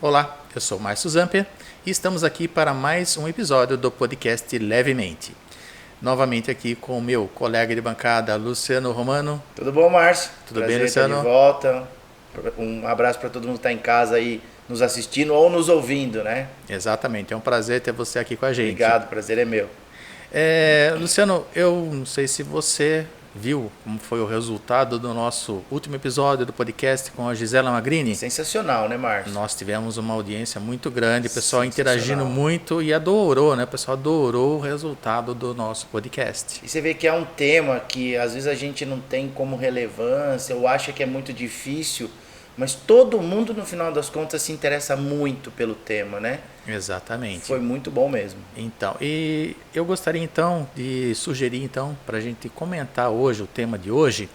Olá, eu sou Márcio Zamper e estamos aqui para mais um episódio do podcast Levemente. Novamente aqui com o meu colega de bancada, Luciano Romano. Tudo bom, Márcio? Tudo Prazer bem, estar de Luciano? volta. Um abraço para todo mundo que está em casa aí nos assistindo ou nos ouvindo, né? Exatamente, é um prazer ter você aqui com a gente. Obrigado, prazer é meu. Luciano, eu não sei se você viu como foi o resultado do nosso último episódio do podcast com a Gisela Magrini. Sensacional, né, Márcio? Nós tivemos uma audiência muito grande, o pessoal Sensacional. interagindo muito e adorou, né? O pessoal adorou o resultado do nosso podcast. E você vê que é um tema que às vezes a gente não tem como relevância ou acha que é muito difícil, mas todo mundo no final das contas se interessa muito pelo tema, né? Exatamente. Foi muito bom mesmo. Então, e eu gostaria então de sugerir então para a gente comentar hoje o tema de hoje.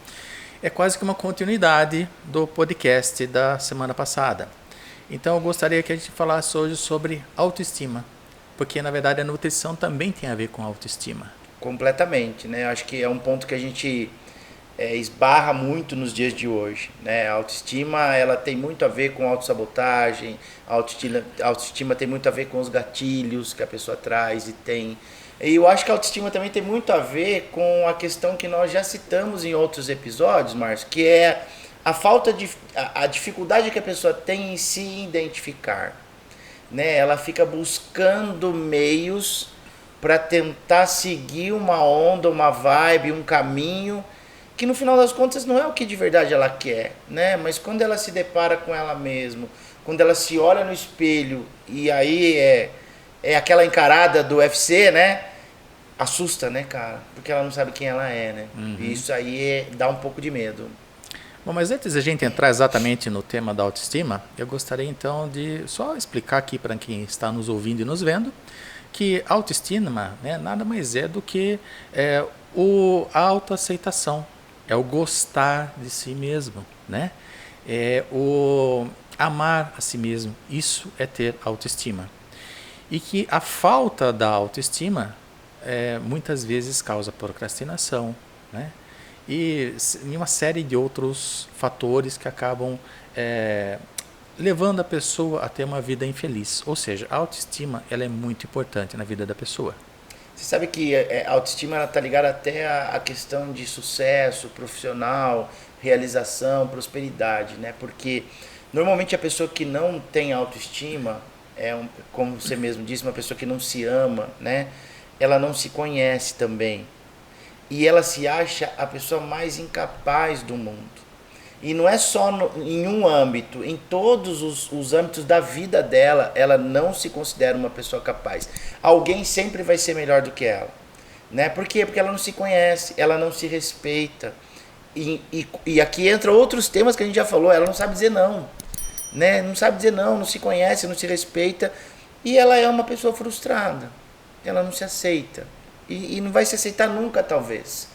É quase que uma continuidade do podcast da semana passada. Então eu gostaria que a gente falasse hoje sobre autoestima, porque na verdade a nutrição também tem a ver com autoestima. Completamente, né? Acho que é um ponto que a gente esbarra muito nos dias de hoje, né? A autoestima, ela tem muito a ver com autossabotagem, a autoestima tem muito a ver com os gatilhos que a pessoa traz e tem. E eu acho que a autoestima também tem muito a ver com a questão que nós já citamos em outros episódios, Márcio, que é a falta de a dificuldade que a pessoa tem em se identificar, né? Ela fica buscando meios para tentar seguir uma onda, uma vibe, um caminho que no final das contas não é o que de verdade ela quer, né? Mas quando ela se depara com ela mesma, quando ela se olha no espelho e aí é aquela encarada do UFC, né? Assusta, né, cara? Porque ela não sabe quem ela é, né? E isso aí dá um pouco de medo. Bom, mas antes de a gente entrar exatamente no tema da autoestima, eu gostaria então de só explicar aqui para quem está nos ouvindo e nos vendo que autoestima, né, nada mais é do que a autoaceitação, é o gostar de si mesmo, né? É o amar a si mesmo, isso é ter autoestima. E que a falta da autoestima muitas vezes causa procrastinação, né? E uma série de outros fatores que acabam levando a pessoa a ter uma vida infeliz. Ou seja, a autoestima ela é muito importante na vida da pessoa. Você sabe que a autoestima ela tá ligada até a questão de sucesso profissional, realização, prosperidade, né? Porque normalmente a pessoa que não tem autoestima como você mesmo disse, uma pessoa que não se ama, né? Ela não se conhece também. E ela se acha a pessoa mais incapaz do mundo. E não é só em um âmbito, em todos os âmbitos da vida dela, ela não se considera uma pessoa capaz. Alguém sempre vai ser melhor do que ela. Né? Por quê? Porque ela não se conhece, ela não se respeita. E aqui entra outros temas que a gente já falou, ela não sabe dizer não. Né? Não sabe dizer não, não se conhece, não se respeita. E ela é uma pessoa frustrada. Ela não se aceita. E não vai se aceitar nunca, talvez.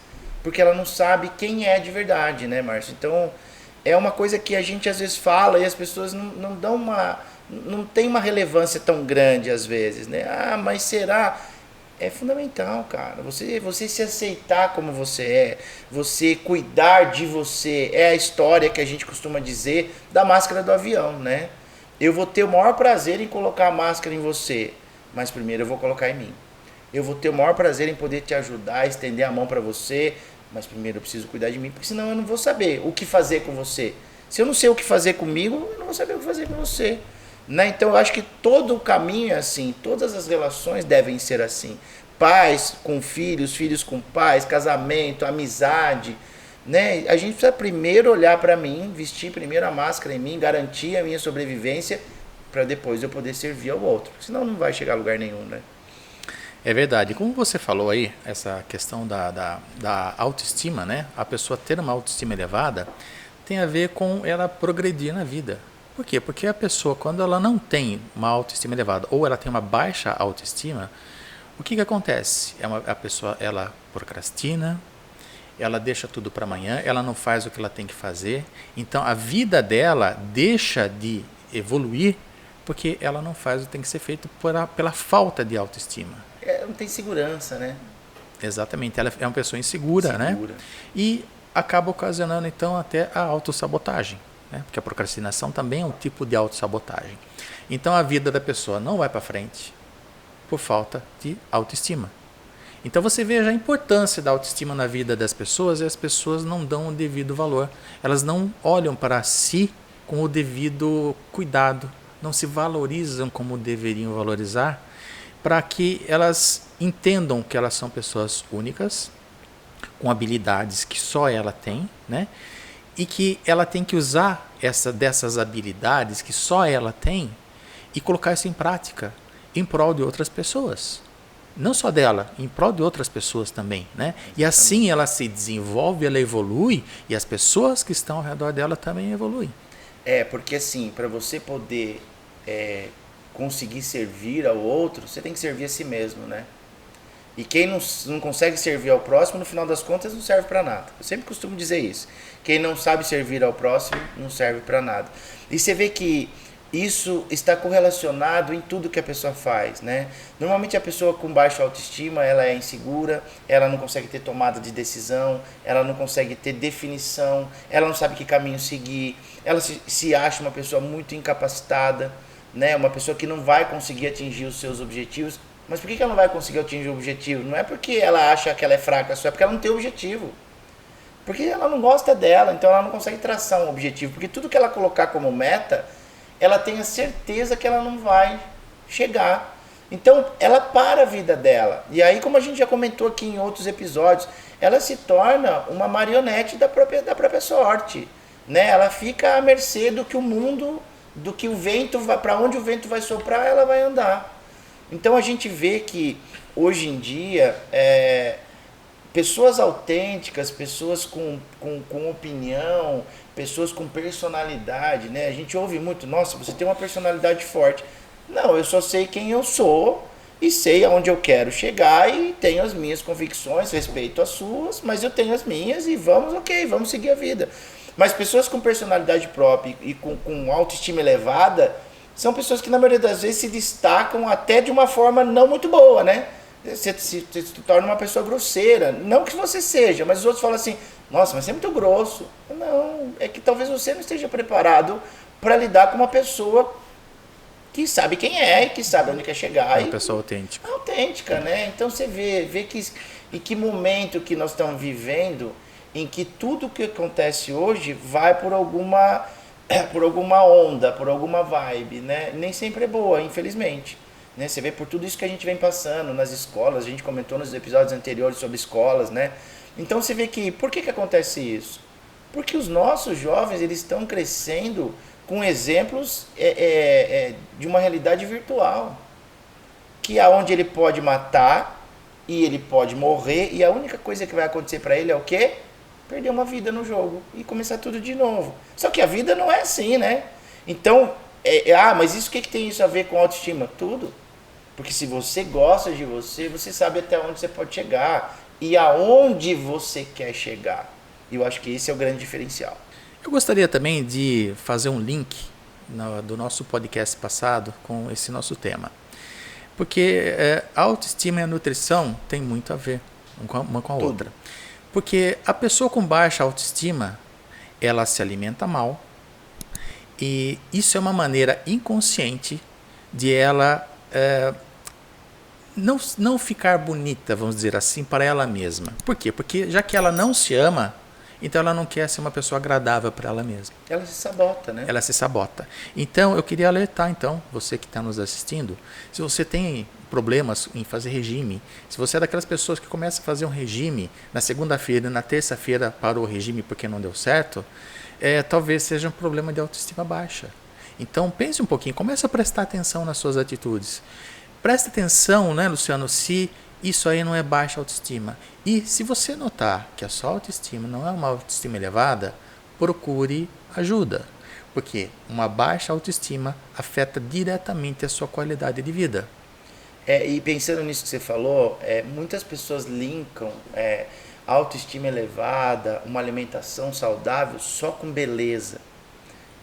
Porque ela não sabe quem é de verdade, né, Márcio? Então, é uma coisa que a gente às vezes fala e as pessoas não dão não tem uma relevância tão grande às vezes, né? Ah, mas será? É fundamental, cara. Você se aceitar como você é, você cuidar de você, é a história que a gente costuma dizer da máscara do avião, né? Eu vou ter o maior prazer em colocar a máscara em você, mas primeiro eu vou colocar em mim. Eu vou ter o maior prazer em poder te ajudar, estender a mão para você, mas primeiro eu preciso cuidar de mim, porque senão eu não vou saber o que fazer com você. Se eu não sei o que fazer comigo, eu não vou saber o que fazer com você. Né? Então eu acho que todo o caminho é assim, todas as relações devem ser assim. Pais com filhos, filhos com pais, casamento, amizade. Né? A gente precisa primeiro olhar para mim, vestir primeiro a máscara em mim, garantir a minha sobrevivência, para depois eu poder servir ao outro. Senão não vai chegar a lugar nenhum, né? É verdade. Como você falou aí, essa questão da autoestima, né? A pessoa ter uma autoestima elevada tem a ver com ela progredir na vida. Por quê? Porque a pessoa, quando ela não tem uma autoestima elevada ou ela tem uma baixa autoestima, o que acontece? A pessoa ela procrastina, ela deixa tudo para amanhã, ela não faz o que ela tem que fazer. Então a vida dela deixa de evoluir porque ela não faz o que tem que ser feito pela falta de autoestima. Não tem segurança, né? Exatamente, ela é uma pessoa insegura, né? E acaba ocasionando então até a autossabotagem. né? Porque a procrastinação também é um tipo de autossabotagem. Então a vida da pessoa não vai para frente por falta de autoestima. Então você veja a importância da autoestima na vida das pessoas e as pessoas não dão o devido valor. Elas não olham para si com o devido cuidado, não se valorizam como deveriam valorizar, para que elas entendam que elas são pessoas únicas, com habilidades que só ela tem, né? E que ela tem que usar dessas habilidades que só ela tem e colocar isso em prática em prol de outras pessoas. Não só dela, em prol de outras pessoas também, né? E assim ela se desenvolve, ela evolui e as pessoas que estão ao redor dela também evoluem. Porque assim, para você poder conseguir servir ao outro, você tem que servir a si mesmo, né? E quem não consegue servir ao próximo, no final das contas, não serve para nada. Eu sempre costumo dizer isso. Quem não sabe servir ao próximo, não serve para nada. E você vê que isso está correlacionado em tudo que a pessoa faz, né? Normalmente a pessoa com baixa autoestima, ela é insegura, ela não consegue ter tomada de decisão, ela não consegue ter definição, ela não sabe que caminho seguir, ela se acha uma pessoa muito incapacitada, né? Uma pessoa que não vai conseguir atingir os seus objetivos. Mas por que ela não vai conseguir atingir o objetivo? Não é porque ela acha que ela é fraca, só é porque ela não tem objetivo. Porque ela não gosta dela, então ela não consegue traçar um objetivo. Porque tudo que ela colocar como meta, ela tem a certeza que ela não vai chegar. Então ela para a vida dela. E aí, como a gente já comentou aqui em outros episódios, ela se torna uma marionete da própria sorte. Né? Ela fica à mercê do que o mundo, do que o vento vai, para onde o vento vai soprar, ela vai andar. Então a gente vê que hoje em dia pessoas autênticas, pessoas com opinião, pessoas com personalidade, né? A gente ouve muito, nossa, você tem uma personalidade forte. Não, eu só sei quem eu sou e sei aonde eu quero chegar e tenho as minhas convicções, respeito as suas, mas eu tenho as minhas e vamos seguir a vida. Mas pessoas com personalidade própria e com autoestima elevada são pessoas que na maioria das vezes se destacam até de uma forma não muito boa, né? Você se torna uma pessoa grosseira. Não que você seja, mas os outros falam assim, nossa, mas você é muito grosso. Não, é que talvez você não esteja preparado para lidar com uma pessoa que sabe quem é, que sabe onde quer chegar. É uma pessoa autêntica. Autêntica, né? Então você vê que em que momento que nós estamos vivendo, em que tudo que acontece hoje vai por alguma onda, por alguma vibe, né? Nem sempre é boa, infelizmente. Né? Você vê por tudo isso que a gente vem passando nas escolas, a gente comentou nos episódios anteriores sobre escolas, né? Então você vê que, por que acontece isso? Porque os nossos jovens, eles estão crescendo com exemplos de uma realidade virtual, que é onde ele pode matar e ele pode morrer, e a única coisa que vai acontecer para ele é o quê? Perder uma vida no jogo e começar tudo de novo. Só que a vida não é assim, né? Então, mas isso o que tem isso a ver com autoestima? Tudo. Porque se você gosta de você, você sabe até onde você pode chegar e aonde você quer chegar. E eu acho que esse é o grande diferencial. Eu gostaria também de fazer um link do nosso podcast passado com esse nosso tema. Porque a autoestima e a nutrição tem muito a ver uma com a outra. Porque a pessoa com baixa autoestima, ela se alimenta mal. E isso é uma maneira inconsciente de ela não ficar bonita, vamos dizer assim, para ela mesma. Por quê? Porque já que ela não se ama, então ela não quer ser uma pessoa agradável para ela mesma. Ela se sabota, né? Ela se sabota. Então, eu queria alertar, você que está nos assistindo, se você tem problemas em fazer regime, se você é daquelas pessoas que começa a fazer um regime na segunda-feira e na terça-feira parou o regime porque não deu certo, talvez seja um problema de autoestima baixa. Então, pense um pouquinho, comece a prestar atenção nas suas atitudes. Preste atenção, né, Luciano, se isso aí não é baixa autoestima. E se você notar que a sua autoestima não é uma autoestima elevada, procure ajuda. Porque uma baixa autoestima afeta diretamente a sua qualidade de vida. E pensando nisso que você falou, muitas pessoas linkam autoestima elevada, uma alimentação saudável só com beleza.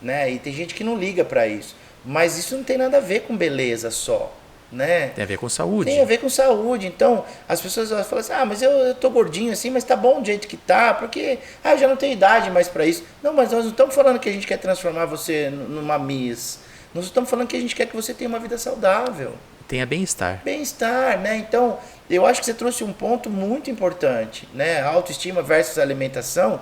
Né? E tem gente que não liga para isso. Mas isso não tem nada a ver com beleza só. né? Tem a ver com saúde. Tem a ver com saúde. Então, as pessoas falam assim, mas eu tô gordinho assim, mas tá bom do jeito que tá, porque eu já não tenho idade mais para isso. Não, mas nós não estamos falando que a gente quer transformar você numa Miss. Nós estamos falando que a gente quer que você tenha uma vida saudável. Tenha bem-estar. Bem-estar, né? Então, eu acho que você trouxe um ponto muito importante, né? Autoestima versus alimentação,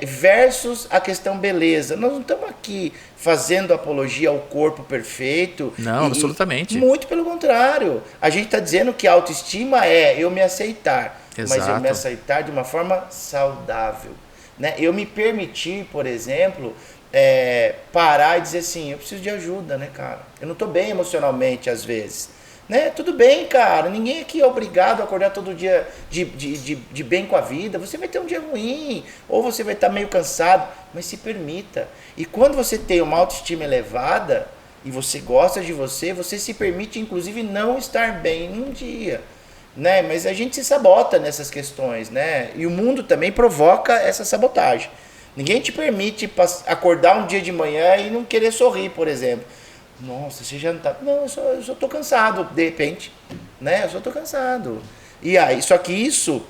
versus a questão beleza. Nós não estamos aqui fazendo apologia ao corpo perfeito. Não, absolutamente. Muito pelo contrário. A gente está dizendo que a autoestima é eu me aceitar, Exato. mas eu me aceitar de uma forma saudável, né? Eu me permitir, por exemplo, parar e dizer assim, eu preciso de ajuda, né, cara? Eu não estou bem emocionalmente às vezes. Né? Tudo bem, cara. Ninguém aqui é obrigado a acordar todo dia de bem com a vida. Você vai ter um dia ruim, ou você vai estar meio cansado, mas se permita. E quando você tem uma autoestima elevada e você gosta de você, você se permite, inclusive, não estar bem num dia. Né? Mas a gente se sabota nessas questões, né? E o mundo também provoca essa sabotagem. Ninguém te permite acordar um dia de manhã e não querer sorrir, por exemplo. Nossa, você já não tá... Não, eu só tô cansado, de repente. Né? Eu só tô cansado. E aí, só que isso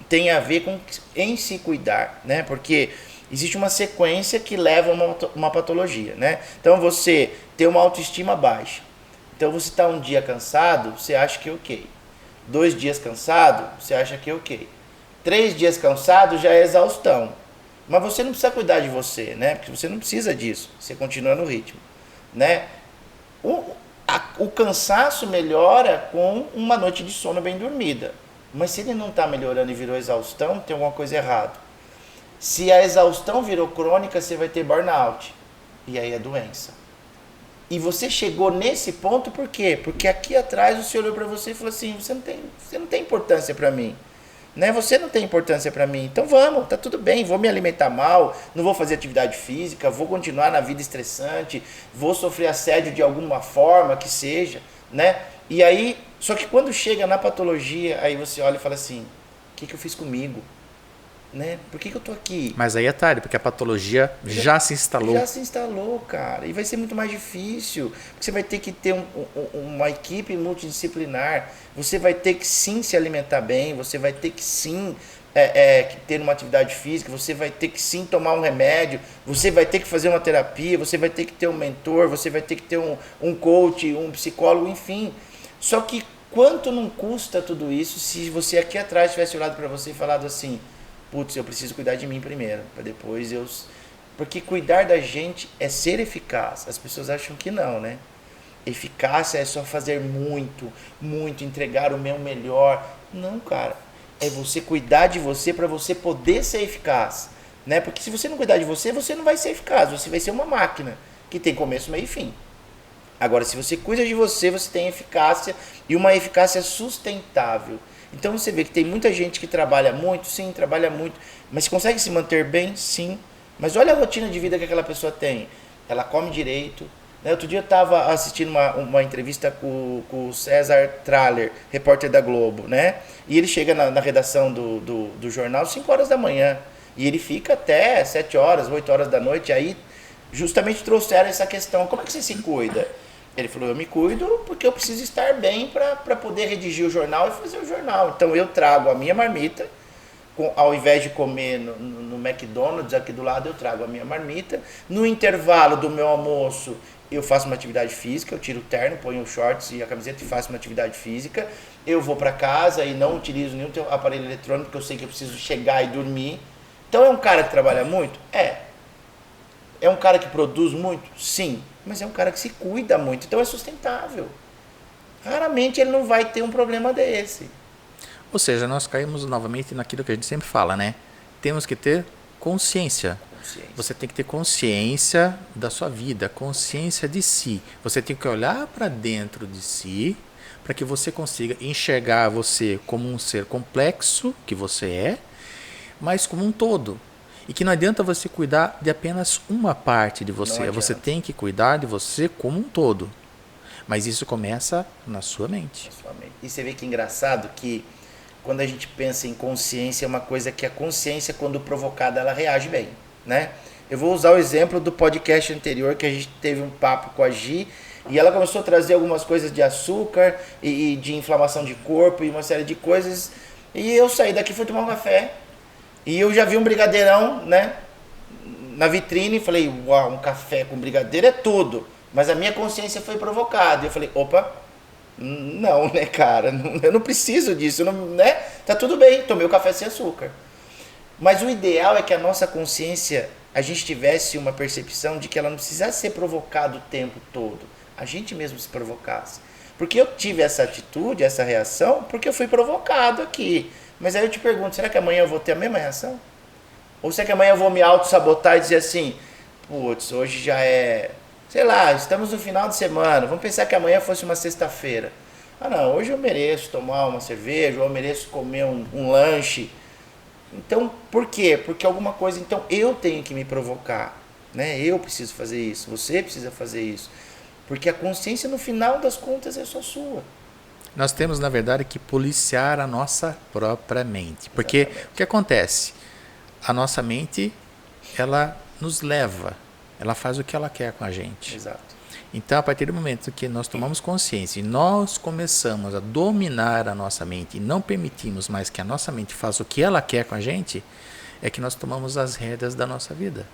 tem a ver com em se cuidar, né? Porque existe uma sequência que leva a uma patologia, né? Então você tem uma autoestima baixa. Então você tá um dia cansado, você acha que é ok. 2 dias cansado, você acha que é ok. 3 dias cansado já é exaustão. Mas você não precisa cuidar de você, né? Porque você não precisa disso. Você continua no ritmo, né? O cansaço melhora com uma noite de sono bem dormida. Mas se ele não está melhorando e virou exaustão, tem alguma coisa errada. Se a exaustão virou crônica, você vai ter burnout. E aí é doença. E você chegou nesse ponto por quê? Porque aqui atrás você olhou para você e falou assim, você não tem importância para mim. Né? Você não tem importância para mim, então vamos, tá tudo bem, vou me alimentar mal, não vou fazer atividade física, vou continuar na vida estressante, vou sofrer assédio de alguma forma que seja, né? E aí, só que quando chega na patologia, aí você olha e fala assim, o que eu fiz comigo? Né? Por que eu tô aqui? Mas aí é tarde, porque a patologia já se instalou. Já se instalou, cara. E vai ser muito mais difícil. Porque você vai ter que ter uma equipe multidisciplinar. Você vai ter que sim se alimentar bem. Você vai ter que sim ter uma atividade física. Você vai ter que sim tomar um remédio. Você vai ter que fazer uma terapia. Você vai ter que ter um mentor. Você vai ter que ter um coach, um psicólogo, enfim. Só que quanto não custa tudo isso se você aqui atrás tivesse olhado para você e falado assim... Putz, eu preciso cuidar de mim primeiro, para depois eu... Porque cuidar da gente é ser eficaz. As pessoas acham que não, né? Eficácia é só fazer muito, entregar o meu melhor. Não, cara. É você cuidar de você para você poder ser eficaz. Né? Porque se você não cuidar de você, você não vai ser eficaz. Você vai ser uma máquina que tem começo, meio e fim. Agora, se você cuida de você, você tem eficácia e uma eficácia sustentável. Então você vê que tem muita gente que trabalha muito, sim, trabalha muito, mas consegue se manter bem, sim. Mas olha a rotina de vida que aquela pessoa tem. Ela come direito. Né? Outro dia eu estava assistindo uma entrevista com o César Traller, repórter da Globo, né? E ele chega na redação do jornal 5 horas da manhã. E ele fica até 7 horas, 8 horas da noite. Aí justamente trouxeram essa questão, como é que você se cuida? Ele falou, eu me cuido porque eu preciso estar bem para poder redigir o jornal e fazer o jornal. Então eu trago a minha marmita, ao invés de comer no McDonald's aqui do lado, eu trago a minha marmita. No intervalo do meu almoço, eu faço uma atividade física, eu tiro o terno, ponho os shorts e a camiseta e faço uma atividade física. Eu vou para casa e não utilizo nenhum aparelho eletrônico, porque eu sei que eu preciso chegar e dormir. Então é um cara que trabalha muito? É um cara que produz muito? Sim. Mas é um cara que se cuida muito, então é sustentável. Raramente ele não vai ter um problema desse. Ou seja, nós caímos novamente naquilo que a gente sempre fala, né? Temos que ter consciência. Você tem que ter consciência da sua vida, consciência de si. Você tem que olhar para dentro de si para que você consiga enxergar você como um ser complexo, que você é, mas como um todo. E que não adianta você cuidar de apenas uma parte de você. Você tem que cuidar de você como um todo. Mas isso começa na sua mente. E você vê que engraçado que quando a gente pensa em consciência, é uma coisa que a consciência, quando provocada, ela reage bem. Né? Eu vou usar o exemplo do podcast anterior, que a gente teve um papo com a Gi, E ela começou a trazer algumas coisas de açúcar e de inflamação de corpo e uma série de coisas. E eu saí daqui, fui tomar um café. E eu já vi um brigadeirão, né, na vitrine e falei, uau, um café com brigadeiro é tudo. Mas a minha consciência foi provocada. E eu falei, opa, não, né, cara, eu não preciso disso, não, né? Tá tudo bem, tomei o café sem açúcar. Mas o ideal é que a nossa consciência, a gente tivesse uma percepção de que ela não precisasse ser provocada o tempo todo. A gente mesmo se provocasse. Porque eu tive essa atitude, essa reação, porque eu fui provocado aqui. Mas aí eu te pergunto, será que amanhã eu vou ter a mesma reação? Ou será que amanhã eu vou me auto-sabotar e dizer assim, putz, hoje já é, sei lá, estamos no final de semana, vamos pensar que amanhã fosse uma sexta-feira. Ah não, hoje eu mereço tomar uma cerveja, ou eu mereço comer um lanche. Então, por quê? Porque alguma coisa, então eu tenho que me provocar, né? Eu preciso fazer isso, você precisa fazer isso. Porque a consciência, no final das contas, é só sua. Nós temos, na verdade, que policiar a nossa própria mente. Porque Exatamente. o que acontece? A nossa mente, ela nos leva, ela faz o que ela quer com a gente. Exato. Então, a partir do momento que nós tomamos consciência e nós começamos a dominar a nossa mente e não permitimos mais que a nossa mente faça o que ela quer com a gente, é que nós tomamos as rédeas da nossa vida.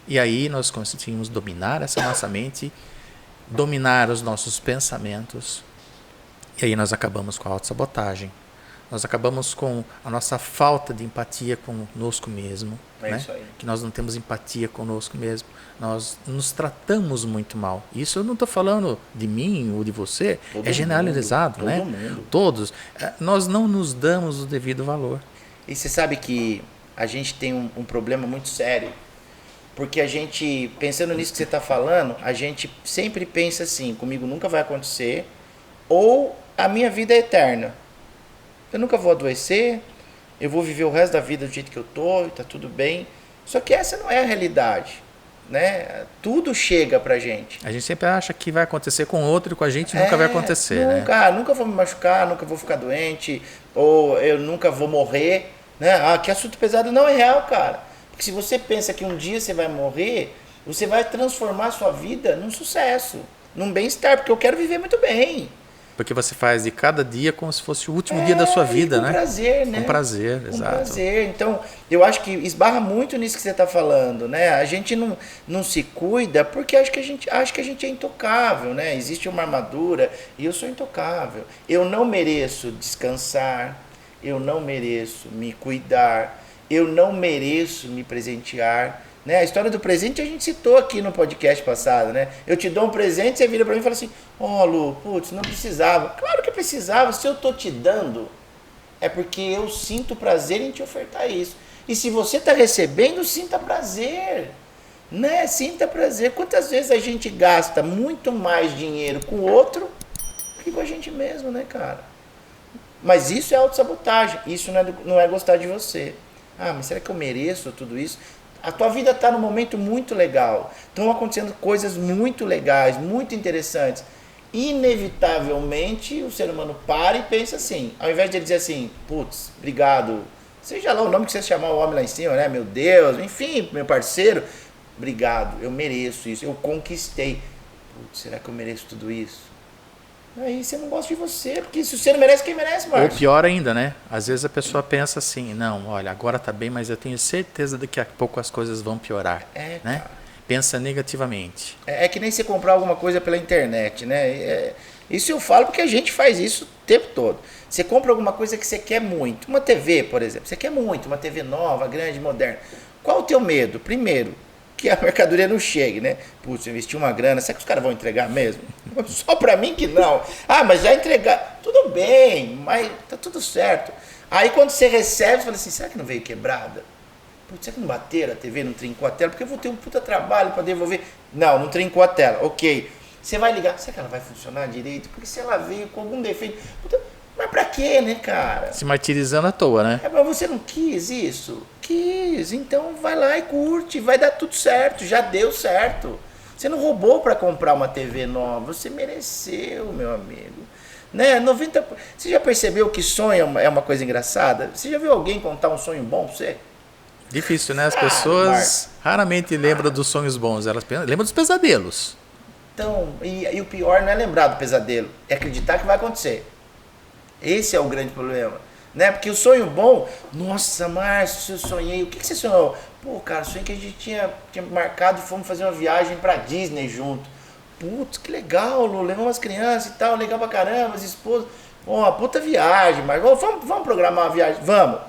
E aí nós conseguimos dominar essa nossa mente, dominar os nossos pensamentos, e aí nós acabamos com a autossabotagem. Nós acabamos com a nossa falta de empatia conosco mesmo. É né? isso aí. Que nós não temos empatia conosco mesmo. Nós nos tratamos muito mal. Isso eu não estou falando de mim ou de você, Todo é generalizado. mundo, né? todo mundo. Todos. Nós não nos damos o devido valor. E você sabe que a gente tem um problema muito sério, porque a gente, pensando nisso que você está falando, a gente sempre pensa assim, comigo nunca vai acontecer, ou a minha vida é eterna. Eu nunca vou adoecer, eu vou viver o resto da vida do jeito que eu tô, e tá tudo bem. Só que essa não é a realidade, né? Tudo chega pra gente. A gente sempre acha que vai acontecer com outro e com a gente nunca vai acontecer, nunca, nunca vou me machucar, nunca vou ficar doente, ou eu nunca vou morrer, né? Ah, que assunto pesado. Não é real, cara. Porque se você pensa que um dia você vai morrer, você vai transformar a sua vida num sucesso, num bem-estar, porque eu quero viver muito bem. Porque você faz de cada dia como se fosse o último dia da sua vida, com né? Prazer, né? Com prazer, com exato. Prazer. Então, eu acho que esbarra muito nisso que você está falando, né? A gente não se cuida porque acha que a gente é intocável, né? Existe uma armadura e eu sou intocável. Eu não mereço descansar, eu não mereço me cuidar, eu não mereço me presentear. Né? A história do presente a gente citou aqui no podcast passado, né? Eu te dou um presente, você vira para mim e fala assim, ó, Lu, putz, não precisava. Claro que precisava, se eu tô te dando, é porque eu sinto prazer em te ofertar isso. E se você está recebendo, sinta prazer, né? Sinta prazer. Quantas vezes a gente gasta muito mais dinheiro com o outro do que com a gente mesmo, né, cara? Mas isso é autossabotagem, isso não é gostar de você. Ah, mas será que eu mereço tudo isso? A tua vida está num momento muito legal. Estão acontecendo coisas muito legais, muito interessantes. Inevitavelmente, o ser humano para e pensa assim. Ao invés de ele dizer assim, putz, obrigado. Seja lá o nome que você chamar o homem lá em cima, né? Meu Deus, enfim, meu parceiro. Obrigado, eu mereço isso, eu conquistei. Putz, será que eu mereço tudo isso? Aí você não gosta de você, porque se você não merece, quem merece, Marcos? Ou pior ainda, né? Às vezes a pessoa pensa assim, não, olha, agora tá bem, mas eu tenho certeza de que daqui a pouco as coisas vão piorar. É, né? cara. Pensa negativamente. É que nem você comprar alguma coisa pela internet, né? Isso eu falo porque a gente faz isso o tempo todo. Você compra alguma coisa que você quer muito. Uma TV, por exemplo. Você quer muito, uma TV nova, grande, moderna. Qual o teu medo? Primeiro, que a mercadoria não chegue, né? Putz, eu investi uma grana, será que os caras vão entregar mesmo? Só pra mim que não. Ah, mas já entregar. Tudo bem, mas tá tudo certo. Aí quando você recebe, você fala assim, será que não veio quebrada? Putz, será que não bateram a TV, não trincou a tela? Porque eu vou ter um puta trabalho pra devolver. Não trincou a tela, ok. Você vai ligar, será que ela vai funcionar direito? Porque se ela veio com algum defeito... Puta, mas pra quê, né, cara? Se martirizando à toa, né? Mas você não quis isso? Quis, então vai lá e curte, vai dar tudo certo, já deu certo. Você não roubou para comprar uma TV nova, você mereceu, meu amigo. Né? 90%. Você já percebeu que sonho é uma coisa engraçada? Você já viu alguém contar um sonho bom pra você? Difícil, né? As pessoas raramente lembram dos sonhos bons, elas lembram dos pesadelos. Então, e o pior não é lembrar do pesadelo, é acreditar que vai acontecer. Esse é o grande problema. Né? Porque o sonho bom, nossa, Márcio, eu sonhei. O que você sonhou? Pô, cara, sonhei que a gente tinha marcado e fomos fazer uma viagem pra Disney junto. Putz, que legal, Lu, levamos as crianças e tal, legal pra caramba, as esposas. Pô, uma puta viagem, mas vamos programar uma viagem? Vamos.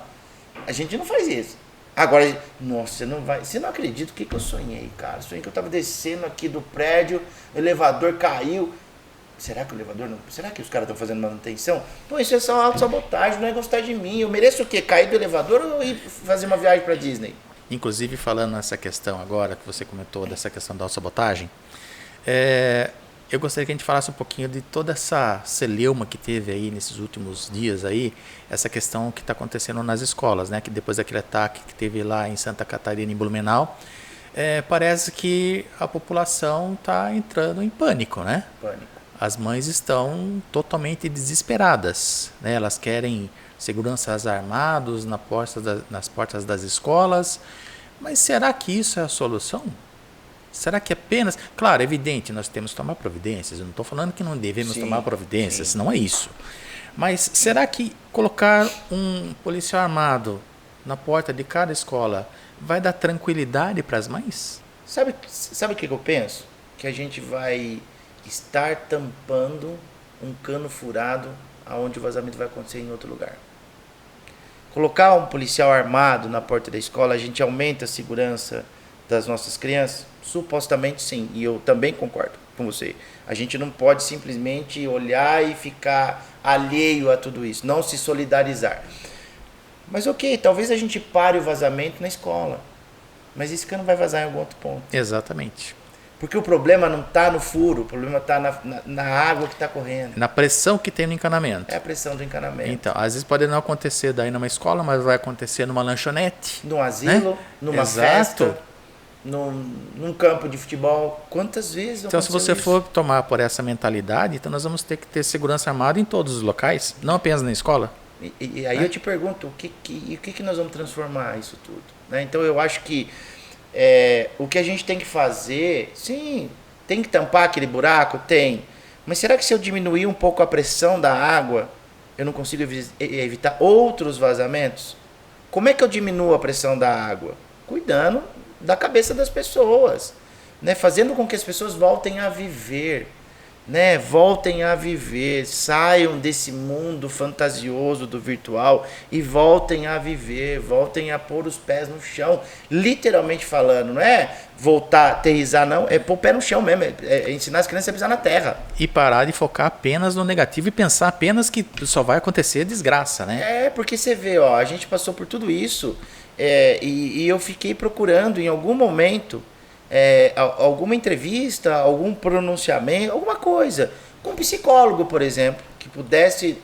A gente não faz isso. Agora, nossa, você não acredita o que eu sonhei, cara. Sonhei que eu tava descendo aqui do prédio, o elevador caiu. Será que o elevador não... Será que os caras estão fazendo manutenção? Pô, isso é só autossabotagem, não é gostar de mim. Eu mereço o quê? Cair do elevador ou ir fazer uma viagem pra Disney? Inclusive, falando nessa questão agora, que você comentou dessa questão da autossabotagem, eu gostaria que a gente falasse um pouquinho de toda essa celeuma que teve aí nesses últimos dias aí, essa questão que está acontecendo nas escolas, né? Que depois daquele ataque que teve lá em Santa Catarina, em Blumenau, parece que a população está entrando em pânico, né? Pânico. As mães estão totalmente desesperadas, né? Elas querem seguranças armados nas portas das escolas, mas será que isso é a solução? Será que apenas... Claro, é evidente, nós temos que tomar providências, eu não estou falando que não devemos tomar providências, não é isso. Mas será que colocar um policial armado na porta de cada escola vai dar tranquilidade para as mães? Sabe o que eu penso? Que a gente vai estar tampando um cano furado aonde o vazamento vai acontecer em outro lugar. Colocar um policial armado na porta da escola, a gente aumenta a segurança das nossas crianças? Supostamente sim, e eu também concordo com você. A gente não pode simplesmente olhar e ficar alheio a tudo isso, não se solidarizar. Mas ok, talvez a gente pare o vazamento na escola, mas esse cano vai vazar em algum outro ponto. Exatamente. Porque o problema não está no furo, o problema está na água que está correndo. Na pressão que tem no encanamento. É a pressão do encanamento. Então, às vezes pode não acontecer daí numa escola, mas vai acontecer numa lanchonete. Num asilo, né? numa festa, num campo de futebol. Quantas vezes Então, se você for tomar por essa mentalidade, então nós vamos ter que ter segurança armada em todos os locais, não apenas na escola. E aí eu te pergunto, o que nós vamos transformar isso tudo? Né? Então, eu acho que o que a gente tem que fazer, sim, tem que tampar aquele buraco? Tem. Mas será que se eu diminuir um pouco a pressão da água, eu não consigo evitar outros vazamentos? Como é que eu diminuo a pressão da água? Cuidando da cabeça das pessoas, né? Fazendo com que as pessoas voltem a viver. Né? Voltem a viver, saiam desse mundo fantasioso do virtual e voltem a viver, voltem a pôr os pés no chão, literalmente falando, não é voltar, aterrissar não, é pôr o pé no chão mesmo, é ensinar as crianças a pisar na terra. E parar de focar apenas no negativo e pensar apenas que só vai acontecer desgraça, né? Porque você vê, a gente passou por tudo isso e eu fiquei procurando em algum momento alguma entrevista, algum pronunciamento, alguma coisa, com um psicólogo, por exemplo, que pudesse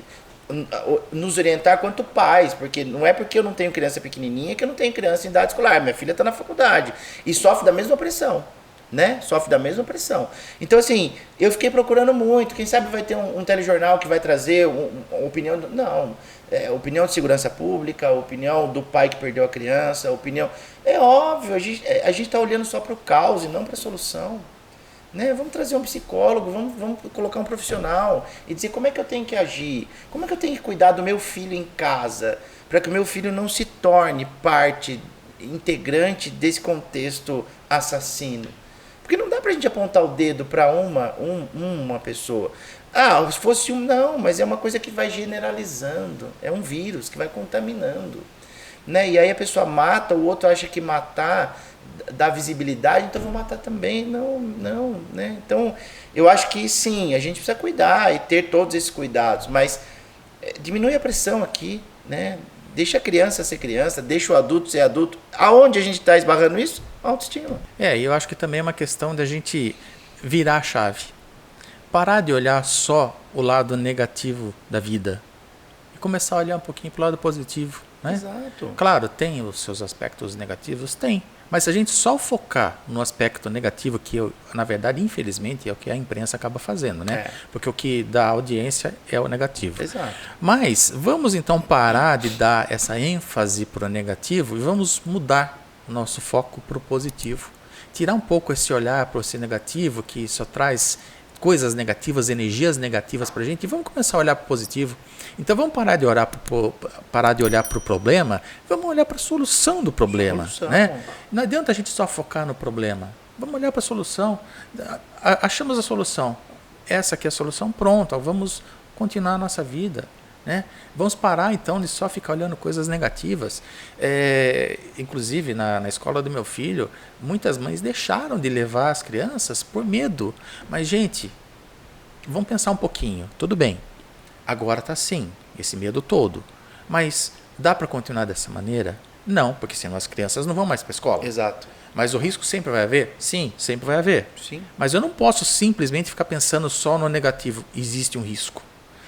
nos orientar quanto pais, porque não é porque eu não tenho criança pequenininha que eu não tenho criança em idade escolar, minha filha está na faculdade e sofre da mesma pressão, né? Sofre da mesma pressão. Então, assim, eu fiquei procurando muito, quem sabe vai ter um telejornal que vai trazer uma opinião, opinião de segurança pública, opinião do pai que perdeu a criança, opinião... É óbvio, a gente está olhando só para o caos e não para a solução. Né? Vamos trazer um psicólogo, vamos colocar um profissional e dizer como é que eu tenho que agir, como é que eu tenho que cuidar do meu filho em casa, para que o meu filho não se torne parte integrante desse contexto assassino. Porque não dá para a gente apontar o dedo para uma pessoa. Se fosse não, mas é uma coisa que vai generalizando, é um vírus que vai contaminando. Né? E aí a pessoa mata, o outro acha que matar dá visibilidade, então vou matar também. Não, né? Então, eu acho que sim, a gente precisa cuidar e ter todos esses cuidados, mas diminui a pressão aqui, né? Deixa a criança ser criança, deixa o adulto ser adulto. Aonde a gente está esbarrando isso? Autoestima. E eu acho que também é uma questão da gente virar a chave. Parar de olhar só o lado negativo da vida e começar a olhar um pouquinho para o lado positivo. Né? Exato. Claro, tem os seus aspectos negativos? Tem. Mas se a gente só focar no aspecto negativo, que na verdade, infelizmente, é o que a imprensa acaba fazendo, né? Porque o que dá audiência é o negativo. Exato. Mas vamos então parar de dar essa ênfase para o negativo e vamos mudar nosso foco para o positivo. tirar um pouco esse olhar para o ser negativo, que só traz coisas negativas, energias negativas para a gente, e vamos começar a olhar para o positivo. Então vamos parar de olhar para o problema, vamos olhar para a solução do problema. Né? Não adianta a gente só focar no problema, vamos olhar para a solução. Achamos a solução, essa aqui é a solução, pronto, vamos continuar a nossa vida. Né? Vamos parar então de só ficar olhando coisas negativas. Inclusive na escola do meu filho, muitas mães deixaram de levar as crianças por medo. Mas gente, vamos pensar um pouquinho. Tudo bem, agora está assim, esse medo todo. Mas dá para continuar dessa maneira? Não, porque senão as crianças não vão mais para a escola. Exato. Mas o risco sempre vai haver? Sim, sempre vai haver. Sim. Mas eu não posso simplesmente ficar pensando só no negativo. Existe um risco.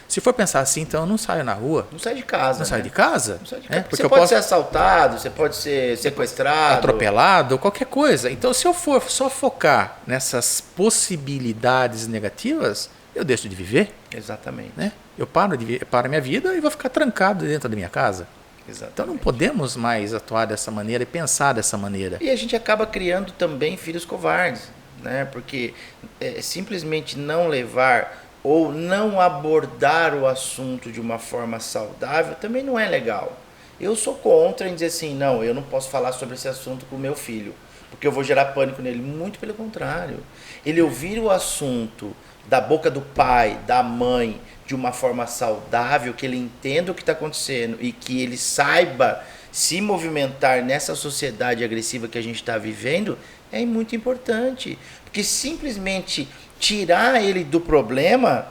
Se for pensar assim, então eu não saio na rua. Não sai de casa. Não sai de casa. Não sai de casa. Porque você pode ser assaltado, você pode ser sequestrado. Atropelado, qualquer coisa. Então, se eu for só focar nessas possibilidades negativas, eu deixo de viver. Exatamente. Né? Eu paro a minha vida e vou ficar trancado dentro da minha casa. Exatamente. Então, não podemos mais atuar dessa maneira e pensar dessa maneira. E a gente acaba criando também filhos covardes, né? Porque simplesmente não levar ou não abordar o assunto de uma forma saudável também não é legal. Eu sou contra em dizer assim, não, eu não posso falar sobre esse assunto com o meu filho, porque eu vou gerar pânico nele. Muito pelo contrário. Ele ouvir o assunto da boca do pai, da mãe, de uma forma saudável, que ele entenda o que está acontecendo e que ele saiba se movimentar nessa sociedade agressiva que a gente está vivendo, é muito importante. Porque simplesmente tirar ele do problema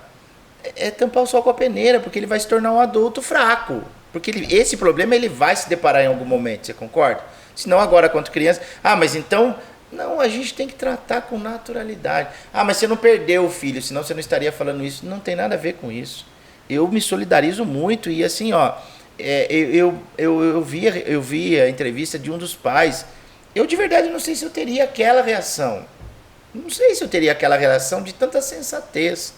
é tampar o sol com a peneira, porque ele vai se tornar um adulto fraco. Porque esse problema ele vai se deparar em algum momento, você concorda? Se não agora quanto criança. Mas então, não, a gente tem que tratar com naturalidade. Mas você não perdeu o filho, senão você não estaria falando isso. Não tem nada a ver com isso. Eu me solidarizo muito e assim, eu vi a entrevista de um dos pais. Eu de verdade não sei se eu teria aquela reação. Não sei se eu teria aquela relação de tanta sensatez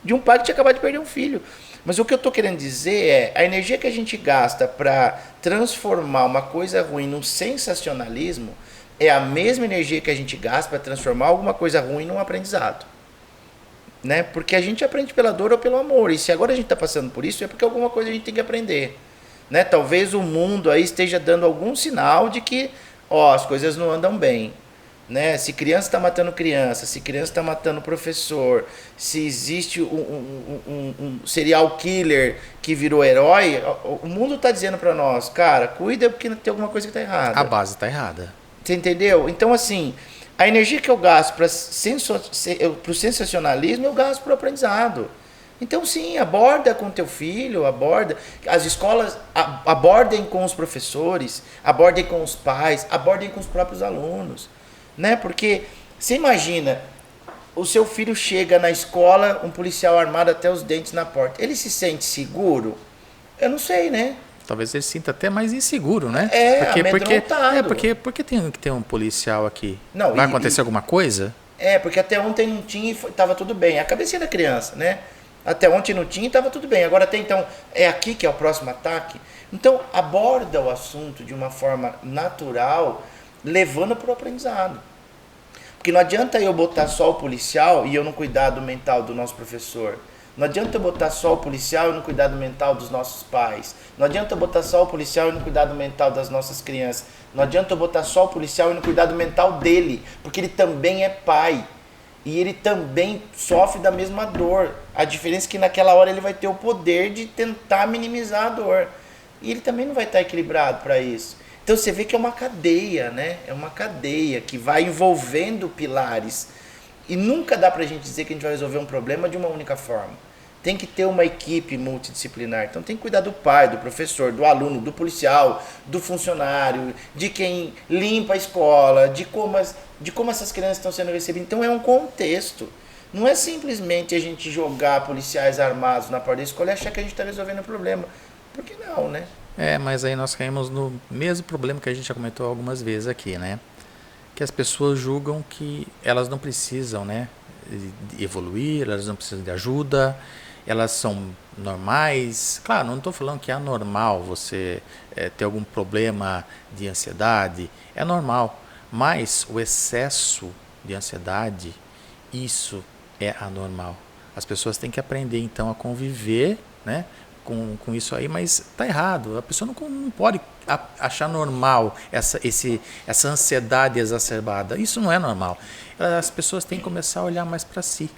de um pai que tinha acabado de perder um filho. Mas o que eu estou querendo dizer é a energia que a gente gasta para transformar uma coisa ruim num sensacionalismo é a mesma energia que a gente gasta para transformar alguma coisa ruim num aprendizado. Né? Porque a gente aprende pela dor ou pelo amor. E se agora a gente está passando por isso, é porque alguma coisa a gente tem que aprender. Né? Talvez o mundo aí esteja dando algum sinal de que as coisas não andam bem. Né? Se criança está matando criança, se criança está matando professor, se existe um serial killer que virou herói, o mundo está dizendo para nós, cara, cuida porque tem alguma coisa que está errada. A base está errada. Você entendeu? Então, assim, a energia que eu gasto para o sensacionalismo, eu gasto para o aprendizado. Então, sim, aborda com teu filho, aborda. As escolas abordem com os professores, abordem com os pais, abordem com os próprios alunos. Né? Porque você imagina, o seu filho chega na escola, um policial armado até os dentes na porta. Ele se sente seguro? Eu não sei, né? Talvez ele se sinta até mais inseguro, né? Porque tem que ter um policial aqui. Não, vai acontecer alguma coisa? Porque até ontem não tinha e estava tudo bem. A cabecinha da criança, né? Até ontem não tinha e estava tudo bem. Agora tem, então, é aqui que é o próximo ataque. Então, aborda o assunto de uma forma natural, levando para o aprendizado. Porque não adianta eu botar só o policial e eu não cuidar do mental do nosso professor. Não adianta eu botar só o policial e não cuidar do mental dos nossos pais. Não adianta eu botar só o policial e não cuidar do mental das nossas crianças. Não adianta eu botar só o policial e não cuidar do mental dele. Porque ele também é pai. E ele também sofre da mesma dor. A diferença é que naquela hora ele vai ter o poder de tentar minimizar a dor. E ele também não vai estar equilibrado para isso. Então você vê que é uma cadeia, né? É uma cadeia que vai envolvendo pilares. E nunca dá pra gente dizer que a gente vai resolver um problema de uma única forma. Tem que ter uma equipe multidisciplinar. Então tem que cuidar do pai, do professor, do aluno, do policial, do funcionário, de quem limpa a escola, de como essas crianças estão sendo recebidas. Então é um contexto. Não é simplesmente a gente jogar policiais armados na porta da escola e achar que a gente está resolvendo o problema. Por que não, né? Mas aí nós caímos no mesmo problema que a gente já comentou algumas vezes aqui, né? Que as pessoas julgam que elas não precisam, né, de evoluir, elas não precisam de ajuda, elas são normais. Claro, não estou falando que é anormal você ter algum problema de ansiedade, é normal. Mas o excesso de ansiedade, isso é anormal. As pessoas têm que aprender, então, a conviver, né, com isso aí, mas está errado. A pessoa não pode achar normal essa ansiedade exacerbada. Isso não é normal. As pessoas têm que começar a olhar mais para si.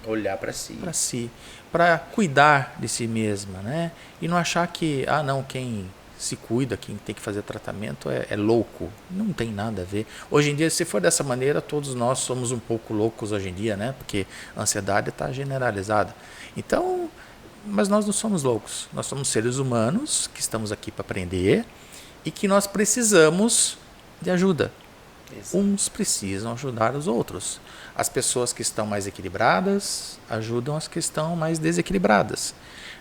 Olhar para si. Para si. Para cuidar de si mesma, né? E não achar que, não, quem se cuida, quem tem que fazer tratamento é louco. Não tem nada a ver. Hoje em dia, se for dessa maneira, todos nós somos um pouco loucos hoje em dia, né? Porque a ansiedade está generalizada. Então, mas nós não somos loucos. Nós somos seres humanos que estamos aqui para aprender e que nós precisamos de ajuda. Exato. Uns precisam ajudar os outros. As pessoas que estão mais equilibradas ajudam as que estão mais desequilibradas.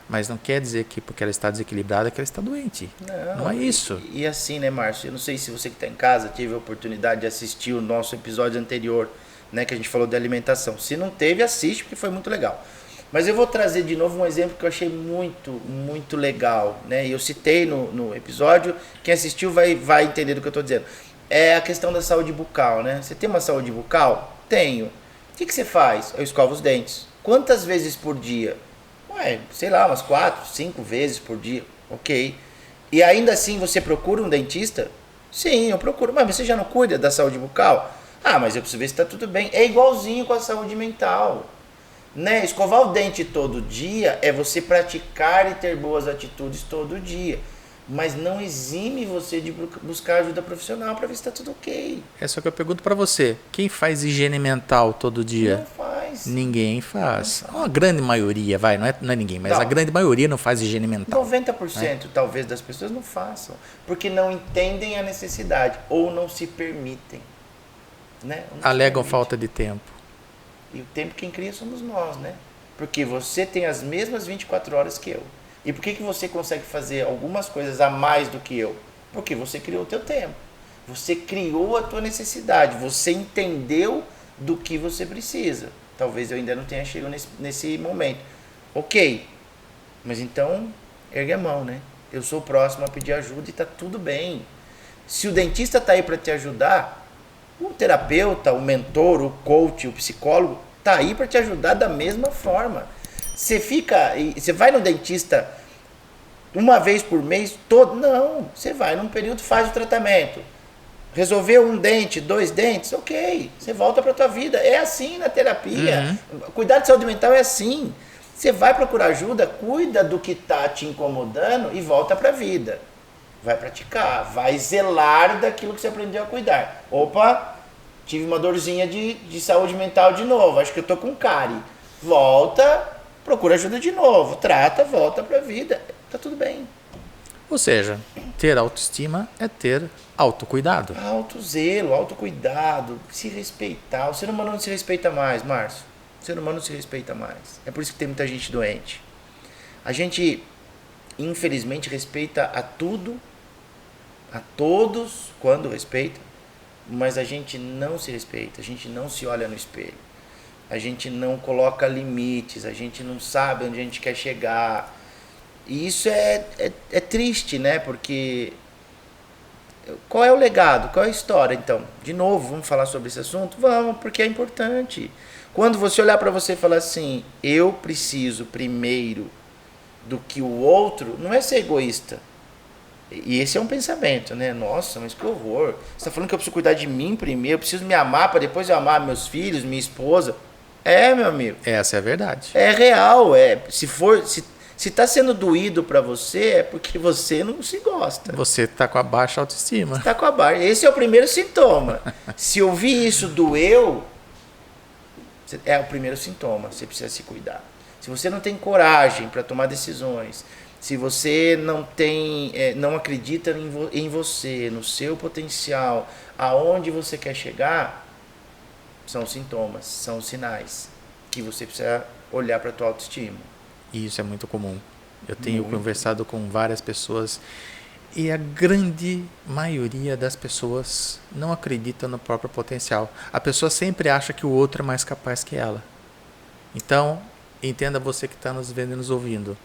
Mas não quer dizer que porque ela está desequilibrada que ela está doente. Não é isso. E assim, né, Márcio? Eu não sei se você que está em casa teve a oportunidade de assistir o nosso episódio anterior, né, que a gente falou de alimentação. Se não teve, assiste, porque foi muito legal. Mas eu vou trazer de novo um exemplo que eu achei muito, muito legal, né? E eu citei no episódio. Quem assistiu vai entender do que eu estou dizendo. É a questão da saúde bucal, né? Você tem uma saúde bucal? Tenho. O que você faz? Eu escovo os dentes. Quantas vezes por dia? Sei lá, umas 4, 5 vezes por dia. Ok. E ainda assim você procura um dentista? Sim, eu procuro. Mas você já não cuida da saúde bucal? Mas eu preciso ver se está tudo bem. É igualzinho com a saúde mental. Né? Escovar o dente todo dia é você praticar e ter boas atitudes todo dia. Mas não exime você de buscar ajuda profissional para ver se está tudo ok. É só que eu pergunto para você, quem faz higiene mental todo dia? Não faz. Ninguém faz. A grande maioria, não é ninguém, mas a grande maioria não faz higiene mental. 90% talvez das pessoas não façam, porque não entendem a necessidade ou não se permitem. Né? Alegam falta de tempo. E o tempo quem cria somos nós, né? Porque você tem as mesmas 24 horas que eu. E por que você consegue fazer algumas coisas a mais do que eu? Porque você criou o teu tempo. Você criou a tua necessidade. Você entendeu do que você precisa. Talvez eu ainda não tenha chegado nesse momento. Ok. Mas então, ergue a mão, né? Eu sou o próximo a pedir ajuda e está tudo bem. Se o dentista está aí para te ajudar, o terapeuta, o mentor, o coach, o psicólogo está aí para te ajudar da mesma forma. Você vai no dentista uma vez por mês, não, você vai num período, faz o tratamento. Resolveu um dente, 2 dentes, ok, você volta para a tua vida. É assim na terapia. Cuidar de saúde mental é assim. Você vai procurar ajuda, cuida do que está te incomodando e volta para a vida. Vai praticar, vai zelar daquilo que você aprendeu a cuidar. Opa, tive uma dorzinha de saúde mental de novo, acho que eu tô com cárie. Volta, procura ajuda de novo, trata, volta para a vida. Tá tudo bem. Ou seja, ter autoestima é ter autocuidado. Autozelo, autocuidado, se respeitar. O ser humano não se respeita mais, Márcio. O ser humano não se respeita mais. É por isso que tem muita gente doente. A gente, infelizmente, respeita a tudo, a todos, quando respeita, mas a gente não se respeita, a gente não se olha no espelho. A gente não coloca limites, a gente não sabe onde a gente quer chegar. E isso é triste, né? Porque qual é o legado? Qual é a história, então? De novo, vamos falar sobre esse assunto? Vamos, porque é importante. Quando você olhar para você e falar assim, eu preciso primeiro do que o outro, não é ser egoísta. E esse é um pensamento, né? Nossa, mas que horror. Você está falando que eu preciso cuidar de mim primeiro, eu preciso me amar para depois eu amar meus filhos, minha esposa. Meu amigo. Essa é a verdade. É real. Se está sendo doído para você, é porque você não se gosta. Você está com a baixa autoestima. Está com a baixa. Esse é o primeiro sintoma. Se ouvir isso doeu, é o primeiro sintoma. Você precisa se cuidar. Se você não tem coragem para tomar decisões, se você não acredita em você, no seu potencial, aonde você quer chegar, são sintomas, são sinais que você precisa olhar para a tua autoestima. E isso é muito comum. Eu tenho conversado com várias pessoas e a grande maioria das pessoas não acredita no próprio potencial. A pessoa sempre acha que o outro é mais capaz que ela. Então, entenda você que está nos vendo e nos ouvindo.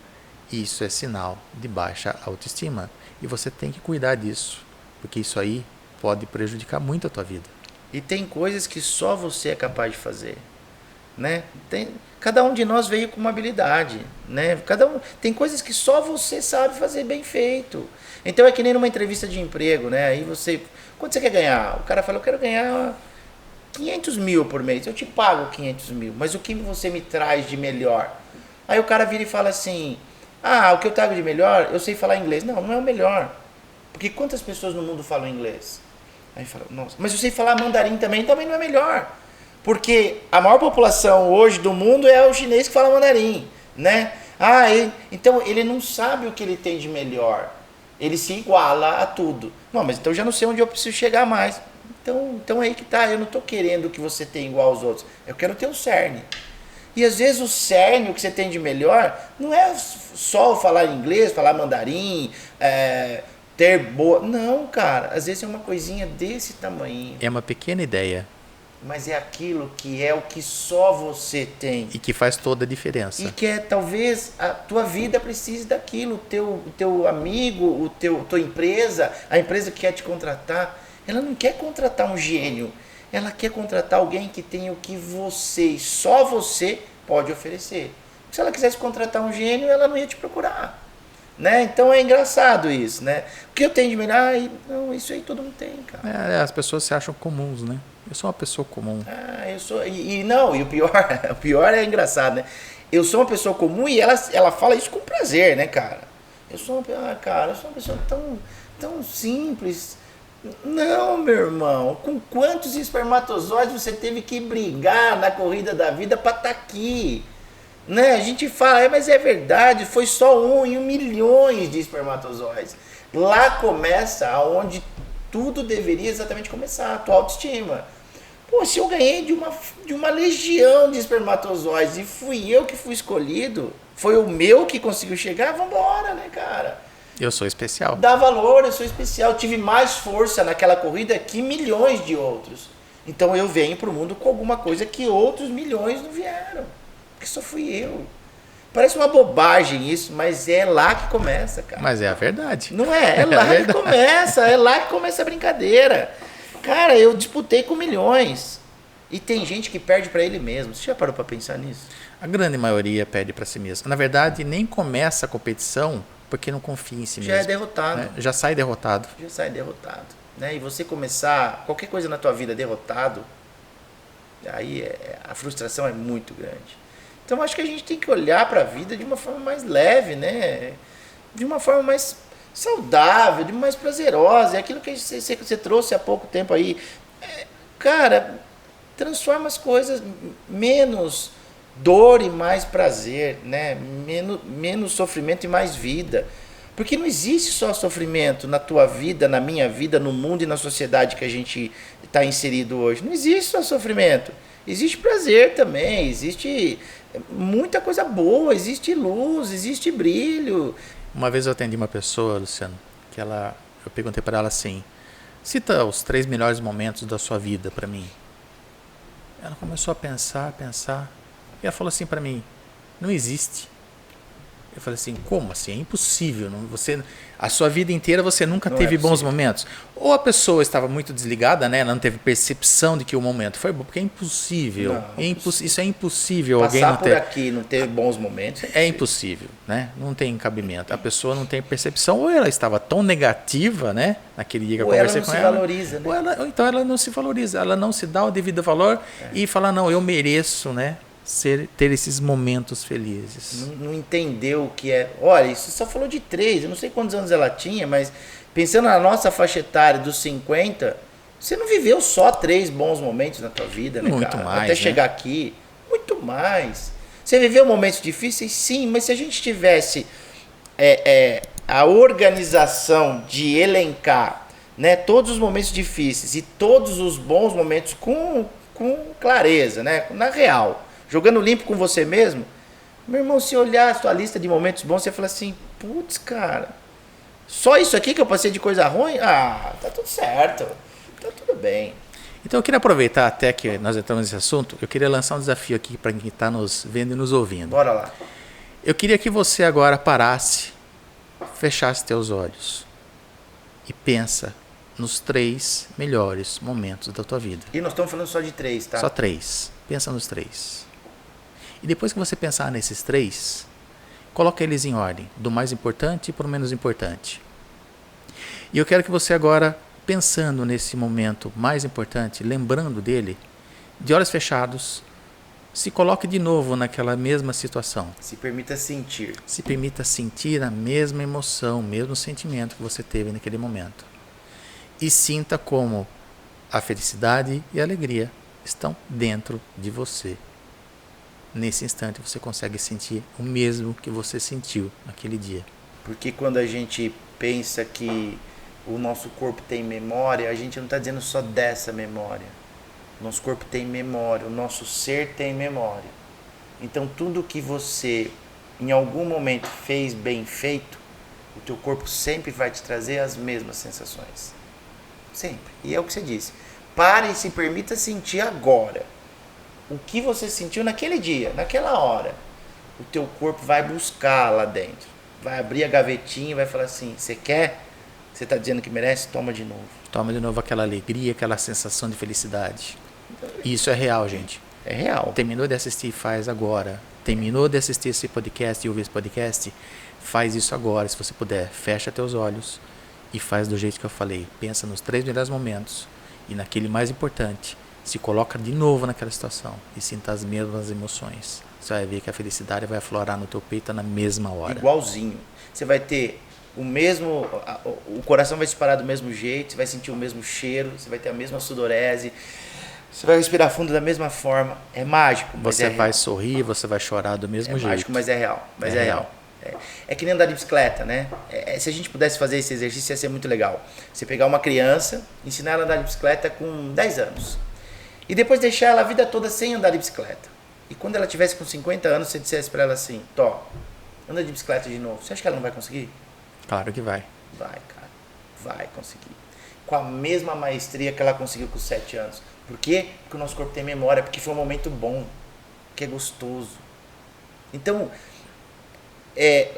Isso é sinal de baixa autoestima. E você tem que cuidar disso, porque isso aí pode prejudicar muito a tua vida. E tem coisas que só você é capaz de fazer, né? Cada um de nós veio com uma habilidade, né? Tem coisas que só você sabe fazer bem feito. Então é que nem numa entrevista de emprego, né? Aí quanto você quer ganhar? O cara fala, eu quero ganhar 500 mil por mês. Eu te pago 500 mil, mas o que você me traz de melhor? Aí o cara vira e fala assim, o que eu trago de melhor, eu sei falar inglês. Não, não é o melhor. Porque quantas pessoas no mundo falam inglês? Aí fala, nossa, mas eu sei falar mandarim também não é melhor. Porque a maior população hoje do mundo é o chinês que fala mandarim, né? Então ele não sabe o que ele tem de melhor. Ele se iguala a tudo. Não, mas então eu já não sei onde eu preciso chegar mais. Então aí que tá, eu não estou querendo que você tenha igual aos outros. Eu quero ter o cerne. E às vezes o cerne, o que você tem de melhor, não é só falar inglês, falar mandarim, ter boa... Não, cara, às vezes é uma coisinha desse tamanho. É uma pequena ideia. Mas é aquilo que é o que só você tem. E que faz toda a diferença. E que talvez a tua vida precise daquilo. O teu amigo, tua empresa, a empresa que quer te contratar, ela não quer contratar um gênio. Ela quer contratar alguém que tem o que só você pode oferecer. Se ela quisesse contratar um gênio, ela não ia te procurar. Né? Então é engraçado isso, né? O que eu tenho de melhor? Não, isso aí todo mundo tem, cara. As pessoas se acham comuns, né? Eu sou uma pessoa comum. Eu sou. E o pior é engraçado, né? Eu sou uma pessoa comum e ela fala isso com prazer, né, cara? Eu sou uma pessoa tão simples. Não, meu irmão, com quantos espermatozoides você teve que brigar na corrida da vida para estar aqui? Né? A gente fala, mas é verdade, foi só 1 em 1 milhões de espermatozoides. Lá começa aonde tudo deveria exatamente começar, a tua autoestima. Pô, se eu ganhei de uma legião de espermatozoides e fui eu que fui escolhido, foi o meu que conseguiu chegar, vambora, né, cara? Eu sou especial. Dá valor, eu sou especial. Tive mais força naquela corrida que milhões de outros. Então eu venho pro mundo com alguma coisa que outros milhões não vieram. Porque só fui eu. Parece uma bobagem isso, mas é lá que começa, cara. Mas é a verdade. Não é? É lá que começa. É lá que começa a brincadeira. Cara, eu disputei com milhões. E tem gente que perde para ele mesmo. Você já parou para pensar nisso? A grande maioria perde para si mesmo. Na verdade, nem começa a competição porque não confia em si mesmo. Já é derrotado. Né? Já sai derrotado. Já sai derrotado. Né? E você começar qualquer coisa na tua vida derrotado, aí a frustração é muito grande. Então acho que a gente tem que olhar para a vida de uma forma mais leve, né? De uma forma mais saudável, de mais prazerosa. É aquilo que você trouxe há pouco tempo aí. Cara, transforma as coisas, menos dor e mais prazer, né? Menos sofrimento e mais vida. Porque não existe só sofrimento na tua vida, na minha vida, no mundo e na sociedade que a gente está inserido hoje. Não existe só sofrimento. Existe prazer também, existe muita coisa boa, existe luz, existe brilho. Uma vez eu atendi uma pessoa, Luciano, que eu perguntei para ela assim, cita os 3 melhores momentos da sua vida para mim. Ela começou a pensar, e ela falou assim para mim, não existe. Eu falei assim, como assim? É impossível. A sua vida inteira você nunca teve bons momentos. Ou a pessoa estava muito desligada, né? Ela não teve percepção de que o momento foi bom, porque é impossível. Isso é impossível. Passar alguém não por aqui não ter bons momentos. É impossível, né? Não tem cabimento. A pessoa não tem percepção, ou ela estava tão negativa, né? Naquele dia que eu conversei com ela. Ou ela não se valoriza, né? Ou então ela não se valoriza, ela não se dá o devido valor e fala, não, eu mereço, né? Ter esses momentos felizes. Não entendeu o que é. Olha, você só falou de 3, eu não sei quantos anos ela tinha, mas pensando na nossa faixa etária dos 50, você não viveu só 3 bons momentos na tua vida, né, muito cara? Mais, até chegar aqui, muito mais. Você viveu momentos difíceis? Sim, mas se a gente tivesse a organização de elencar, né, todos os momentos difíceis e todos os bons momentos com clareza, né, na real, jogando limpo com você mesmo, meu irmão, se olhar a sua lista de momentos bons, você fala assim, putz, cara, só isso aqui que eu passei de coisa ruim? Ah, tá tudo certo, tá tudo bem. Então eu queria aproveitar até que nós entramos nesse assunto, eu queria lançar um desafio aqui para quem está nos vendo e nos ouvindo. Bora lá. Eu queria que você agora parasse, fechasse teus olhos e pensa nos 3 melhores momentos da tua vida. E nós estamos falando só de 3, tá? Só 3. Pensa nos 3. E depois que você pensar nesses 3, coloca eles em ordem, do mais importante para o menos importante. E eu quero que você agora, pensando nesse momento mais importante, lembrando dele, de olhos fechados, se coloque de novo naquela mesma situação. Se permita sentir. Se permita sentir a mesma emoção, o mesmo sentimento que você teve naquele momento. E sinta como a felicidade e a alegria estão dentro de você. Nesse instante você consegue sentir o mesmo que você sentiu naquele dia. Porque quando a gente pensa que o nosso corpo tem memória, a gente não está dizendo só dessa memória. O nosso corpo tem memória, o nosso ser tem memória. Então tudo que você em algum momento fez bem feito, o teu corpo sempre vai te trazer as mesmas sensações. Sempre. E é o que você disse. Pare e se permita sentir agora. O que você sentiu naquele dia, naquela hora. O teu corpo vai buscar lá dentro. Vai abrir a gavetinha e vai falar assim, você quer? Você está dizendo que merece? Toma de novo. Toma de novo aquela alegria, aquela sensação de felicidade. Isso é real, gente. É real. Terminou de assistir, faz agora. Terminou de assistir esse podcast e ouvir esse podcast, faz isso agora, se você puder. Fecha teus olhos e faz do jeito que eu falei. Pensa nos 3 melhores momentos e naquele mais importante. Se coloca de novo naquela situação e sinta as mesmas emoções. Você vai ver que a felicidade vai aflorar no teu peito na mesma hora. Igualzinho. Você vai ter o mesmo... O coração vai disparar do mesmo jeito, você vai sentir o mesmo cheiro, você vai ter a mesma sudorese, você vai respirar fundo da mesma forma. É mágico, mas você é vai real. Sorrir, você vai chorar do mesmo jeito. É mágico, mas é real. Mas é real. É que nem andar de bicicleta, né? Se a gente pudesse fazer esse exercício, ia ser muito legal. Você pegar uma criança, ensinar ela a andar de bicicleta com 10 anos. E depois deixar ela a vida toda sem andar de bicicleta. E quando ela tivesse com 50 anos, você dissesse para ela assim, Tó, anda de bicicleta de novo. Você acha que ela não vai conseguir? Claro que vai. Vai, cara. Vai conseguir. Com a mesma maestria que ela conseguiu com 7 anos. Por quê? Porque o nosso corpo tem memória, porque foi um momento bom, que é gostoso. Então,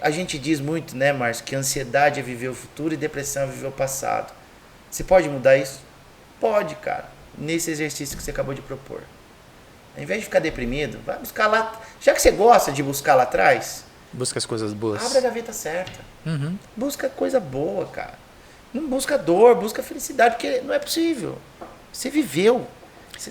a gente diz muito, né, Márcio, que ansiedade é viver o futuro e depressão é viver o passado. Você pode mudar isso? Pode, cara. Nesse exercício que você acabou de propor. Ao invés de ficar deprimido, vai buscar lá. Já que você gosta de buscar lá atrás, busca as coisas boas. Abre a gaveta certa. Uhum. Busca coisa boa, cara. Não busca dor, busca felicidade, porque não é possível. Você viveu.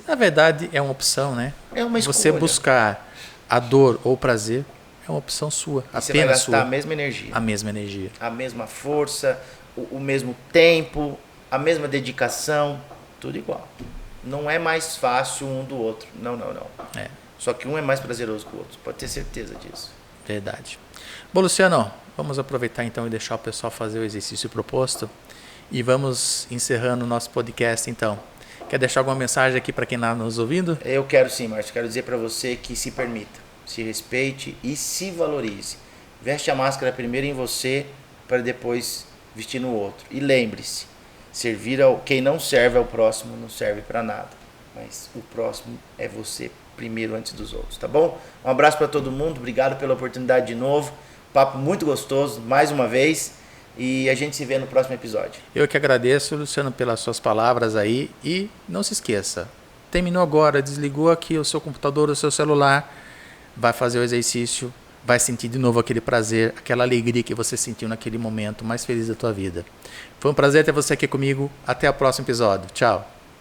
Na verdade, é uma opção, né? É uma escolha. Você buscar a dor ou o prazer é uma opção sua. E apenas você vai gastar sua. a mesma energia. A mesma energia. A mesma força, o mesmo tempo, a mesma dedicação, tudo igual. Não é mais fácil um do outro. Não. É. Só que um é mais prazeroso que o outro. Pode ter certeza disso. Verdade. Bom, Luciano, vamos aproveitar então e deixar o pessoal fazer o exercício proposto e vamos encerrando o nosso podcast então. Quer deixar alguma mensagem aqui para quem está nos ouvindo? Eu quero sim, Márcio. Quero dizer para você que se permita, se respeite e se valorize. Veste a máscara primeiro em você para depois vestir no outro. E lembre-se, quem não serve ao próximo não serve para nada. Mas o próximo é você primeiro antes dos outros, tá bom? Um abraço para todo mundo, obrigado pela oportunidade de novo. Papo muito gostoso, mais uma vez. E a gente se vê no próximo episódio. Eu que agradeço, Luciano, pelas suas palavras aí. E não se esqueça, terminou agora, desligou aqui o seu computador, o seu celular, vai fazer o exercício, vai sentir de novo aquele prazer, aquela alegria que você sentiu naquele momento mais feliz da tua vida. Foi um prazer ter você aqui comigo. Até o próximo episódio. Tchau.